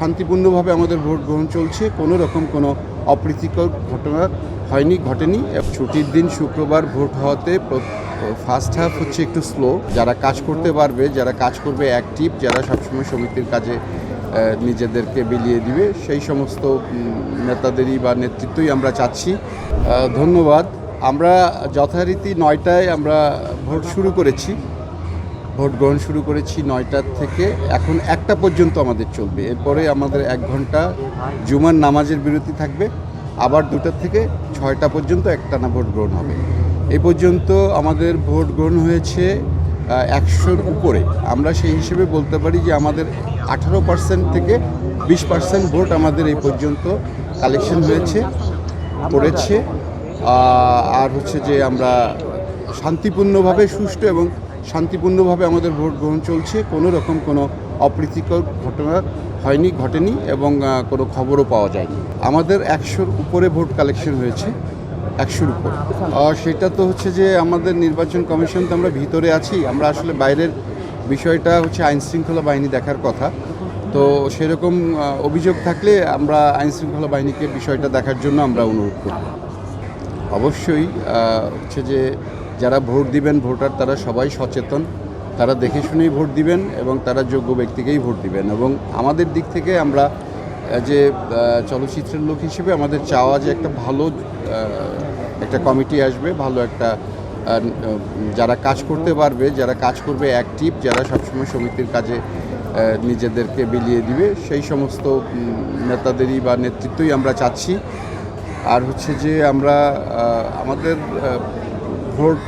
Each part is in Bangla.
শান্তিপূর্ণভাবে আমাদের ভোট গ্রহণ চলছে, কোনো রকম কোনো অপ্রীতিকর ঘটনা ঘটেনি। ছুটির দিন শুক্রবার ভোট হওয়াতে ফার্স্ট হাফ হচ্ছে একটু স্লো। যারা কাজ করতে পারবে, যারা কাজ করবে অ্যাক্টিভ, যারা সবসময় সমিতির কাজে নিজেদেরকে বিলিয়ে দিবে, সেই সমস্ত নেতাদেরই বা নেতৃত্বই আমরা চাচ্ছি। ধন্যবাদ। আমরা যথারীতি 9টায় আমরা ভোট গ্রহণ শুরু করেছি 9টার থেকে এখন 1টা পর্যন্ত আমাদের চলবে। এরপরে আমাদের 1 ঘন্টা জুমার নামাজের বিরতি থাকবে, আবার 2টা থেকে 6টা পর্যন্ত একটানা ভোট গ্রহণ হবে। এই পর্যন্ত আমাদের ভোট গ্রহণ হয়েছে 100-র উপরে। আমরা সেই হিসেবে বলতে পারি যে আমাদের 18% থেকে 20% ভোট আমাদের এই পর্যন্ত কালেকশন করেছে। আর হচ্ছে যে আমরা শান্তিপূর্ণভাবে সুষ্ঠু এবং শান্তিপূর্ণভাবে আমাদের ভোট গ্রহণ চলছে, কোনো রকম কোনো অপ্রীতিকর ঘটনা ঘটেনি এবং কোনো খবরও পাওয়া যায়নি। আমাদের 100-র উপরে ভোট কালেকশন হয়েছে, 100-র উপরে। সেটা তো হচ্ছে যে আমাদের নির্বাচন কমিশন তো আমরা ভিতরে আছি, আমরা আসলে বাইরের বিষয়টা হচ্ছে আইনশৃঙ্খলা বাহিনী দেখার কথা। তো সেরকম অভিযোগ থাকলে আমরা আইনশৃঙ্খলা বাহিনীকে বিষয়টা দেখার জন্য আমরা অনুরোধ করব। অবশ্যই হচ্ছে যে যারা ভোট দিবেন ভোটার, তারা সবাই সচেতন, তারা দেখে শুনেই ভোট দিবেন এবং তারা যোগ্য ব্যক্তিকেই ভোট দিবেন। এবং আমাদের দিক থেকে আমরা যে চলচ্চিত্রের লোক হিসেবে আমাদের চাওয়া যে একটা ভালো একটা কমিটি আসবে, ভালো একটা যারা কাজ করতে পারবে, যারা কাজ করবে অ্যাক্টিভ, যারা সবসময় সমিতির কাজে নিজেদেরকে বিলিয়ে দিবে, সেই সমস্ত নেতাদেরই বা নেতৃত্বই আমরা চাচ্ছি। আর হচ্ছে যে আমরা আমাদের ভোট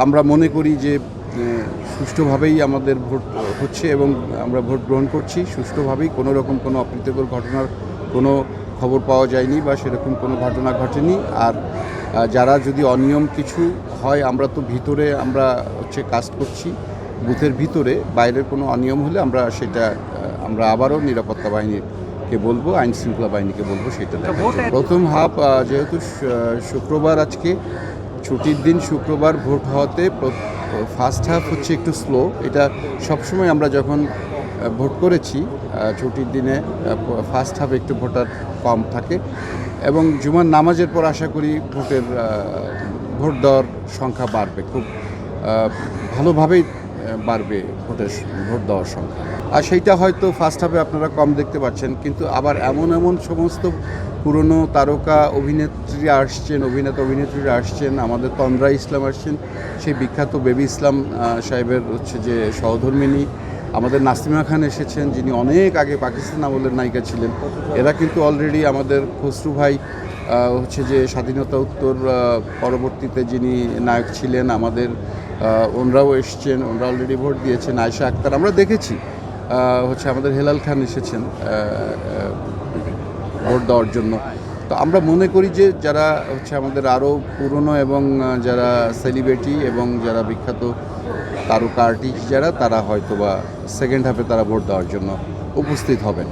আমরা মনে করি যে সুষ্ঠুভাবেই আমাদের ভোট হচ্ছে এবং আমরা ভোট গ্রহণ করছি সুষ্ঠুভাবেই। কোনো রকম কোনো অপ্রীতিকর ঘটনার কোনো খবর পাওয়া যায়নি বা সেরকম কোনো ঘটনা ঘটেনি। আর যারা যদি অনিয়ম কিছু হয়, আমরা তো ভিতরে আমরা কাজ করছি বুথের ভিতরে, বাইরের কোনো অনিয়ম হলে আমরা আমরা আবারও নিরাপত্তা বাহিনীকে বলবো, আইন শৃঙ্খলা বাহিনীকে বলবো সেটা দেখার জন্য। প্রথম হাফ যেহেতু শুক্রবার আজকে ছুটির দিন শুক্রবার ভোট হওয়াতে ফার্স্ট হাফ হচ্ছে একটু স্লো। এটা সবসময় আমরা যখন ভোট করেছি ছুটির দিনে ফার্স্ট হাফ একটু ভোটার কম থাকে এবং জুমার নামাজের পর আশা করি ভোট দেওয়ার সংখ্যা বাড়বে, খুব ভালোভাবেই বাড়বে ভোট দেওয়ার সংখ্যা। আর সেইটা হয়তো ফার্স্ট হাফে আপনারা কম দেখতে পাচ্ছেন, কিন্তু আবার এমন সমস্ত পুরনো তারকা অভিনেত্রীরা আসছেন, আমাদের তন্দ্রা ইসলাম আসছেন, সেই বিখ্যাত বেবি ইসলাম সাহেবের হচ্ছে যে সহধর্মিণী, আমাদের নাসিমা খান এসেছেন, যিনি অনেক আগে পাকিস্তান আমলের নায়িকা ছিলেন। এরা কিন্তু অলরেডি আমাদের খসরু ভাই হচ্ছে যে স্বাধীনতা উত্তর পরবর্তীতে যিনি নায়ক ছিলেন, আমাদের ওনরাও এসছেন, ওনরা অলরেডি ভোট দিয়েছেন। আয়েশা আক্তার আমরা দেখেছি, হচ্ছে আমাদের হেলাল খান এসেছেন ভোট দেওয়ার জন্য। তো আমরা মনে করি যে যারা হচ্ছে আমাদের আরও পুরনো এবং যারা সেলিব্রিটি এবং যারা বিখ্যাত তারকা আর্টিস্ট তারা হয়তো বা সেকেন্ড হাফে তারা ভোট দেওয়ার জন্য উপস্থিত হবেন।